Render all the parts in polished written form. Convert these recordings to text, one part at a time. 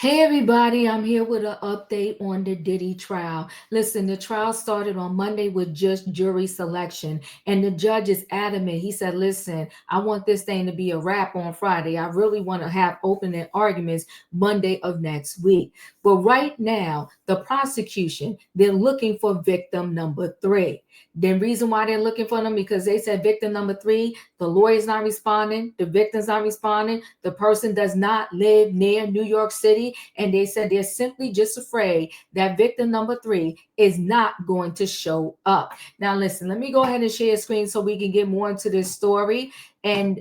Hey everybody, I'm here with an update on the Diddy trial. Listen, the trial started on Monday with just jury selection, and the judge is adamant. He said, listen, I want this thing to be a wrap on Friday. I really want to have opening arguments Monday of next week. But right now, the prosecution, they're looking for victim number three. The reason why they're looking for them because they said victim number three, the lawyer's not responding, the victim's not responding, the person does not live near New York City, and they said they're simply just afraid that victim number three is not going to show up. Now, listen, let me go ahead and share a screen so we can get more into this story. And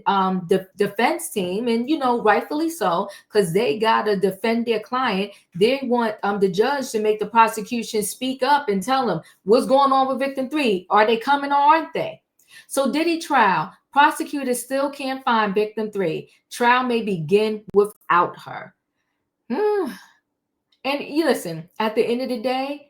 the defense team, and rightfully so, because they got to defend their client. They want the judge to make the prosecution speak up and tell them what's going on with victim three. Are they coming or aren't they? So Diddy trial, prosecutors still can't find victim three. Trial may begin without her. Hmm. And you listen, at the end of the day,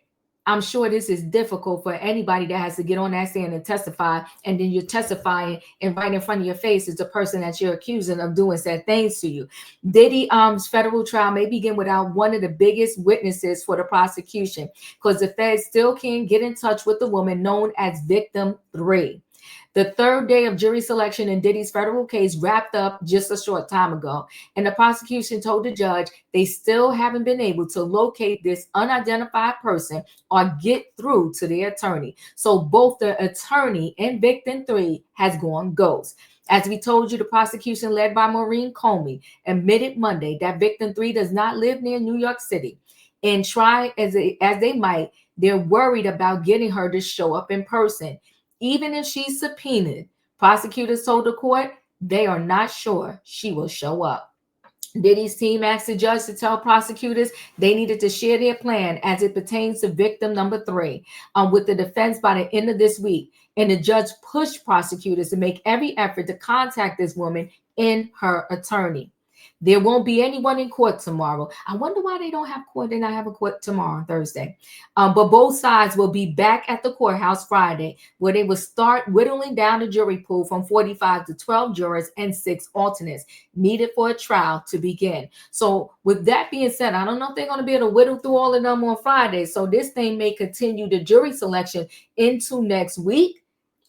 I'm sure this is difficult for anybody that has to get on that stand and testify, and then you're testifying, and right in front of your face is the person that you're accusing of doing said things to you. Diddy's federal trial may begin without one of the biggest witnesses for the prosecution, because the feds still can't get in touch with the woman known as victim three. The third day of jury selection in Diddy's federal case wrapped up just a short time ago, and the prosecution told the judge they still haven't been able to locate this unidentified person or get through to the attorney. So both the attorney and victim three has gone ghost. As we told you, the prosecution led by Maureen Comey admitted Monday that victim three does not live near New York City. And try as they might, they're worried about getting her to show up in person. Even if she's subpoenaed, prosecutors told the court they are not sure she will show up. Diddy's team asked the judge to tell prosecutors they needed to share their plan as it pertains to victim number three with the defense by the end of this week. And the judge pushed prosecutors to make every effort to contact this woman and her attorney. There won't be anyone in court tomorrow. I wonder why they don't have court. They not have a court tomorrow on Thursday. But both sides will be back at the courthouse Friday, where they will start whittling down the jury pool from 45 to 12 jurors and 6 alternates needed for a trial to begin. So with that being said, I don't know if they're going to be able to whittle through all of them on Friday. So this thing may continue the jury selection into next week.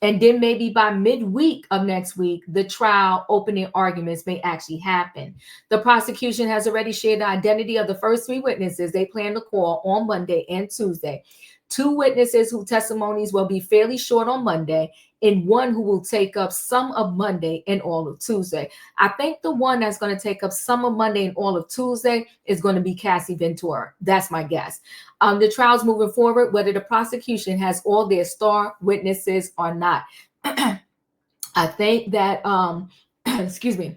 And then maybe by midweek of next week, the trial opening arguments may actually happen. The prosecution has already shared the identity of the first three witnesses they plan to call on Monday and Tuesday. Two witnesses whose testimonies will be fairly short on Monday, and one who will take up some of Monday and all of Tuesday. I think the one that's going to take up some of Monday and all of Tuesday is going to be Cassie Ventura. That's my guess. The trial's moving forward, whether the prosecution has all their star witnesses or not. I think that, excuse me,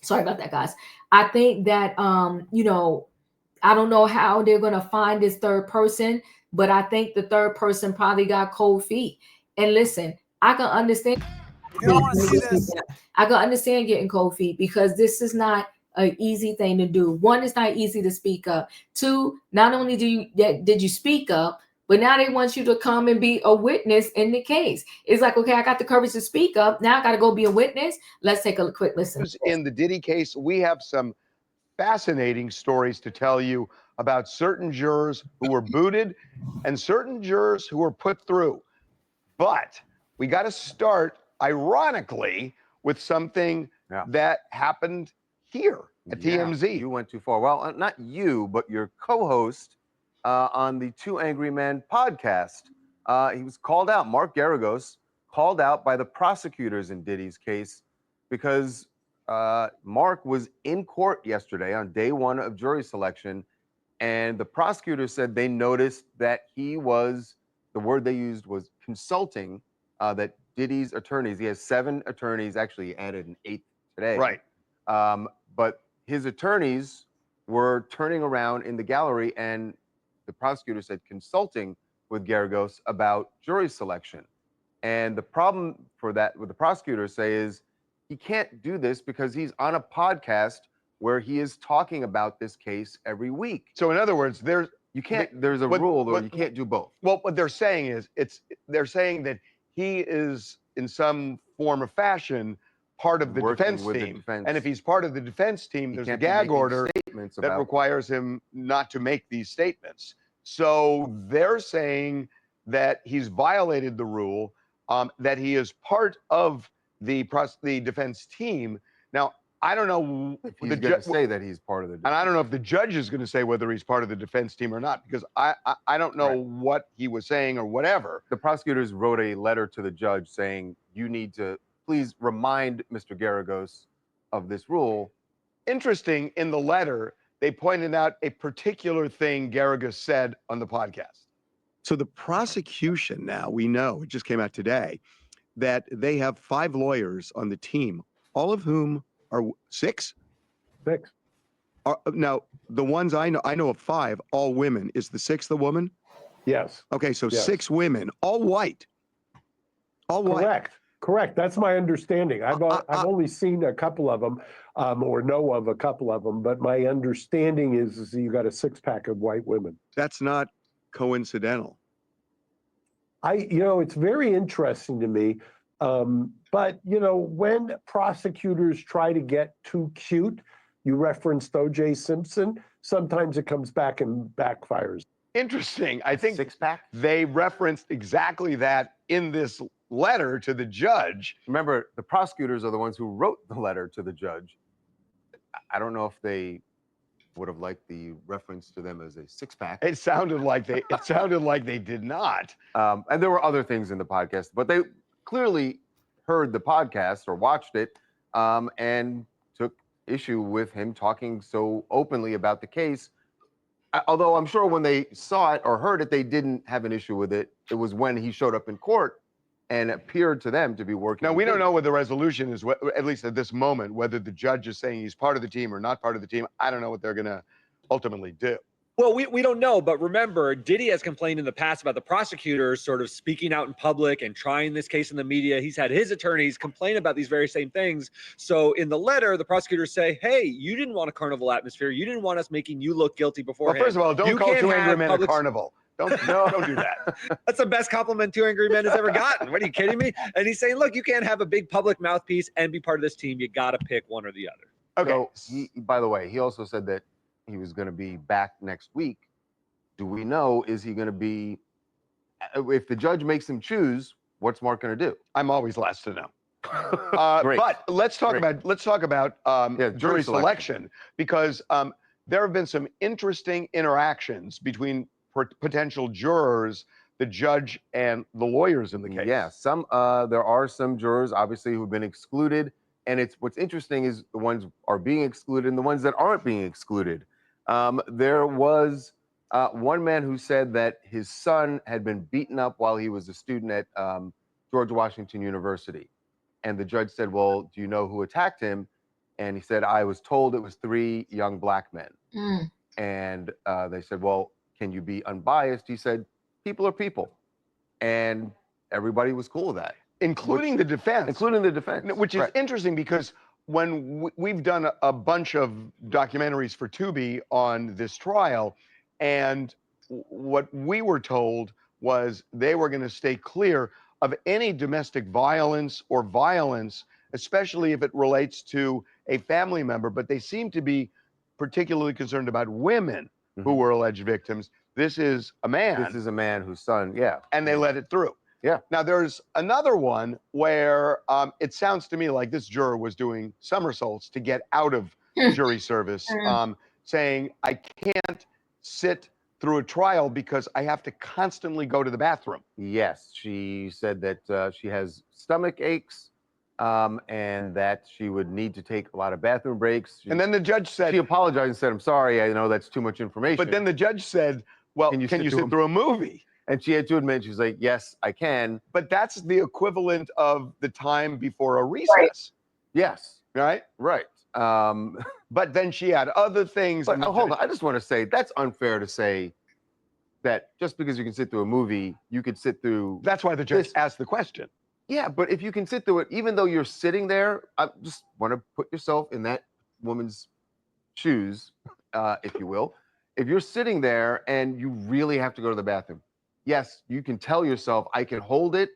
sorry about that, guys. I think that, I don't know how they're going to find this third person, but I think the third person probably got cold feet. And listen, I can understand. You don't want to see this. I can understand getting cold feet because this is not an easy thing to do. One, it's not easy to speak up. Two, not only did you speak up, but now they want you to come and be a witness in the case. It's like, okay, I got the courage to speak up. Now I got to go be a witness. Let's take a quick listen. In the Diddy case, we have some fascinating stories to tell you about certain jurors who were booted and certain jurors who were put through. But we got to start, ironically, with something that happened here at TMZ. You went too far. Well, not you, but your co-host on the Two Angry Men podcast. He was called out. Mark Garagos called out by the prosecutors in Diddy's case because Mark was in court yesterday on day one of jury selection, and the prosecutor said they noticed that he was, the word they used was consulting, that Diddy's attorneys, he has 7 attorneys, actually he added an 8th today. Right. But his attorneys were turning around in the gallery, and the prosecutor said consulting with Garagos about jury selection. And the problem for that, what the prosecutors say is, he can't do this because he's on a podcast where he is talking about this case every week. So in other words, there's a rule though, you can't do both. Well, what they're saying is they're saying that he is in some form or fashion part of the Working defense with the team. defense. And if he's part of the defense team, He there's a can't be gag making order statements that about requires him not to make these statements. So they're saying that he's violated the rule, that he is part of the defense team. Now, I don't know if he's going to say that he's part of the defense. and I don't know if the judge is going to say whether he's part of the defense team or not, because I don't know what he was saying or whatever. The prosecutors wrote a letter to the judge saying, you need to please remind Mr. Garagos of this rule. Interesting, in the letter, they pointed out a particular thing Garagos said on the podcast. So the prosecution now, we know, it just came out today, that they have 5 lawyers on the team, all of whom are 6? 6. Now, the ones I know of 5, all women. Is the 6th a woman? Yes. Okay, so Yes. 6 women, all white. All white. Correct. That's my understanding. I've only seen a couple of them, or know of a couple of them, but my understanding is you got a 6-pack of white women. That's not coincidental. It's very interesting to me. But when prosecutors try to get too cute, you referenced O.J. Simpson, sometimes it comes back and backfires. Interesting. I think 6-pack? they referenced exactly that in this letter to the judge. Remember, the prosecutors are the ones who wrote the letter to the judge. I don't know if they would have liked the reference to them as a 6-pack. It sounded like they did not. And there were other things in the podcast, but they clearly heard the podcast or watched it and took issue with him talking so openly about the case. Although I'm sure when they saw it or heard it, they didn't have an issue with it. It was when he showed up in court and appeared to them to be working. Now, we don't know what the resolution is, at least at this moment, whether the judge is saying he's part of the team or not part of the team. I don't know what they're going to ultimately do. Well, we don't know, but remember, Diddy has complained in the past about the prosecutors sort of speaking out in public and trying this case in the media. He's had his attorneys complain about these very same things. So in the letter, the prosecutors say, hey, you didn't want a carnival atmosphere. You didn't want us making you look guilty beforehand. Well, first of all, don't call 2 Angry Men a carnival. Don't do that. That's the best compliment 2 Angry Men has ever gotten. What, are you kidding me? And he's saying, look, you can't have a big public mouthpiece and be part of this team. You got to pick one or the other. Okay. So by the way, he also said that he was going to be back next week. Do we know, is he going to be, if the judge makes him choose, what's Mark going to do? I'm always last to know. Great. But let's talk about jury selection, because there have been some interesting interactions between potential jurors, the judge, and the lawyers in the case. Yeah, there are some jurors obviously who've been excluded, and what's interesting is the ones are being excluded and the ones that aren't being excluded. There was one man who said that his son had been beaten up while he was a student at George Washington University. And the judge said, well, do you know who attacked him? And he said, I was told it was 3 young black men. Mm. And they said, well, can you be unbiased? He said, people are people. And everybody was cool with that. Including the defense. Including the defense. Which is interesting, because when we've done a bunch of documentaries for Tubi on this trial, and what we were told was they were going to stay clear of any domestic violence or violence, especially if it relates to a family member. But they seem to be particularly concerned about women who were alleged victims. This is a man. This is a man whose son, yeah. And they let it through. Yeah. Now, there's another one where it sounds to me like this juror was doing somersaults to get out of jury service, saying, I can't sit through a trial because I have to constantly go to the bathroom. Yes, she said that she has stomach aches and that she would need to take a lot of bathroom breaks. And then the judge said... She apologized and said, I'm sorry, I know that's too much information. But then the judge said, well, can you sit through a movie? And she had to admit, she was like, yes, I can. But that's the equivalent of the time before a recess. Right. Yes. Right? Right. But then she had other things. But hold on, I just want to say, that's unfair to say that just because you can sit through a movie, you could sit through... That's why the judge asked the question. Yeah, but if you can sit through it, even though you're sitting there, I just want to put yourself in that woman's shoes, if you will. If you're sitting there and you really have to go to the bathroom, yes, you can tell yourself, I can hold it,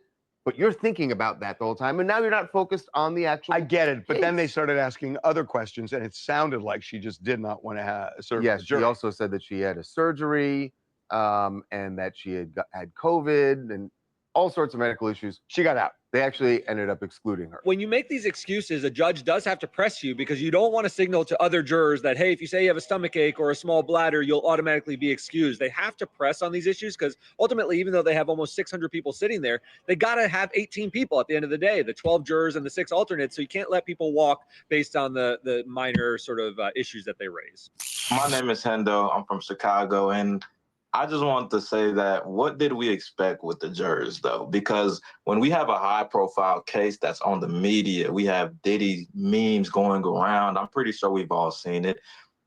but you're thinking about that the whole time, and now you're not focused on the actual. I get it, but then they case. started asking other questions, and it sounded like she just did not want to serve Yes, the she jury. also said that she had a surgery, and that she had COVID and all sorts of medical issues. She got out. They actually ended up excluding her. When you make these excuses, a judge does have to press you because you don't want to signal to other jurors that, hey, if you say you have a stomach ache or a small bladder, you'll automatically be excused. They have to press on these issues because ultimately, even though they have almost 600 people sitting there, they got to have 18 people at the end of the day, the 12 jurors and the 6 alternates. So you can't let people walk based on the minor sort of issues that they raise. My name is Hendo. I'm from Chicago, and I just wanted to say that what did we expect with the jurors, though? Because when we have a high-profile case that's on the media, we have Diddy memes going around. I'm pretty sure we've all seen it.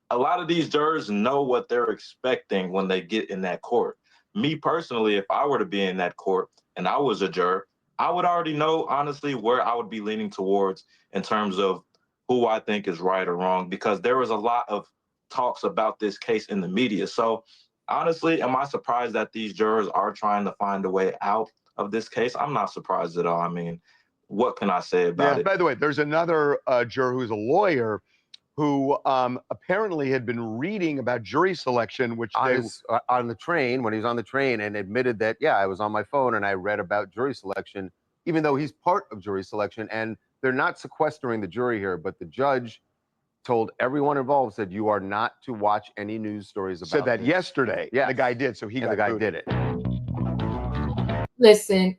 A lot of these jurors know what they're expecting when they get in that court. Me personally, if I were to be in that court and I was a juror, I would already know, honestly, where I would be leaning towards in terms of who I think is right or wrong, because there was a lot of talks about this case in the media. So honestly, am I surprised that these jurors are trying to find a way out of this case? I'm not surprised at all. I mean, what can I say about it? By the way, there's another juror who's a lawyer who apparently had been reading about jury selection, which on the train, when he was on the train, and admitted that, yeah, I was on my phone and I read about jury selection, even though he's part of jury selection. And they're not sequestering the jury here, but the judge told everyone involved, said, you are not to watch any news stories about said that this. yesterday. Yeah, the guy did, so he got the guy booted. did it. Listen,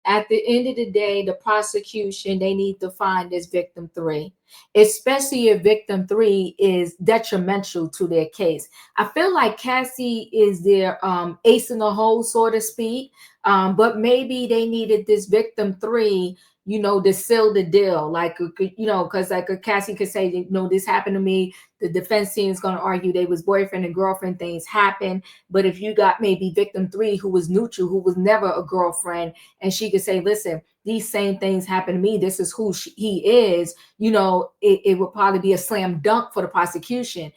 at the end of the day, the prosecution, they need to find this victim 3, especially if victim 3 is detrimental to their case. I feel like Cassie is their ace in the hole, so to speak, but maybe they needed this victim 3, you know, to seal the deal. Like, you know, because like Cassie could say, you know, this happened to me. The defense team is going to argue they was boyfriend and girlfriend, things happen. But if you got maybe victim 3 who was neutral, who was never a girlfriend, and she could say, listen, these same things happen to me, this is who he is, you know, it would probably be a slam dunk for the prosecution.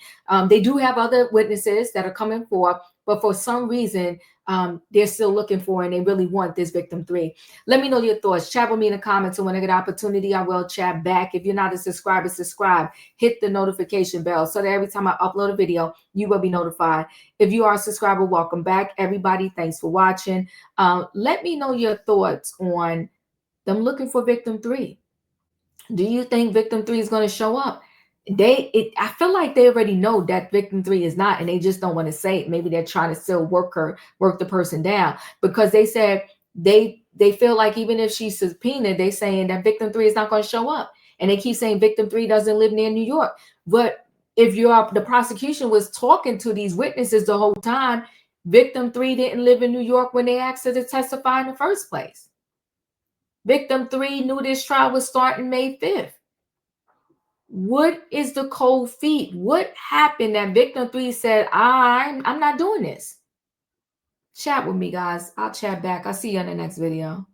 They do have other witnesses that are coming forth, but for some reason, they're still looking for, and they really want this victim 3. Let me know your thoughts. Chat with me in the comments, and when I get an opportunity, I will chat back. If you're not a subscriber, subscribe. Hit the notification bell so that every time I upload a video, you will be notified. If you are a subscriber, welcome back. Everybody, thanks for watching. Let me know your thoughts on them looking for victim 3. Do you think victim 3 is going to show up? I feel like they already know that victim 3 is not, and they just don't want to say it. Maybe they're trying to still work the person down, because they said they feel like even if she's subpoenaed, they saying that victim 3 is not going to show up, and they keep saying victim 3 doesn't live near New York. But if the prosecution was talking to these witnesses the whole time, victim 3 didn't live in New York when they asked her to testify in the first place. Victim 3 knew this trial was starting May 5th. What is the cold feet? What happened that victim 3 said, I'm not doing this? Chat with me, guys. I'll chat back. I'll see you in the next video.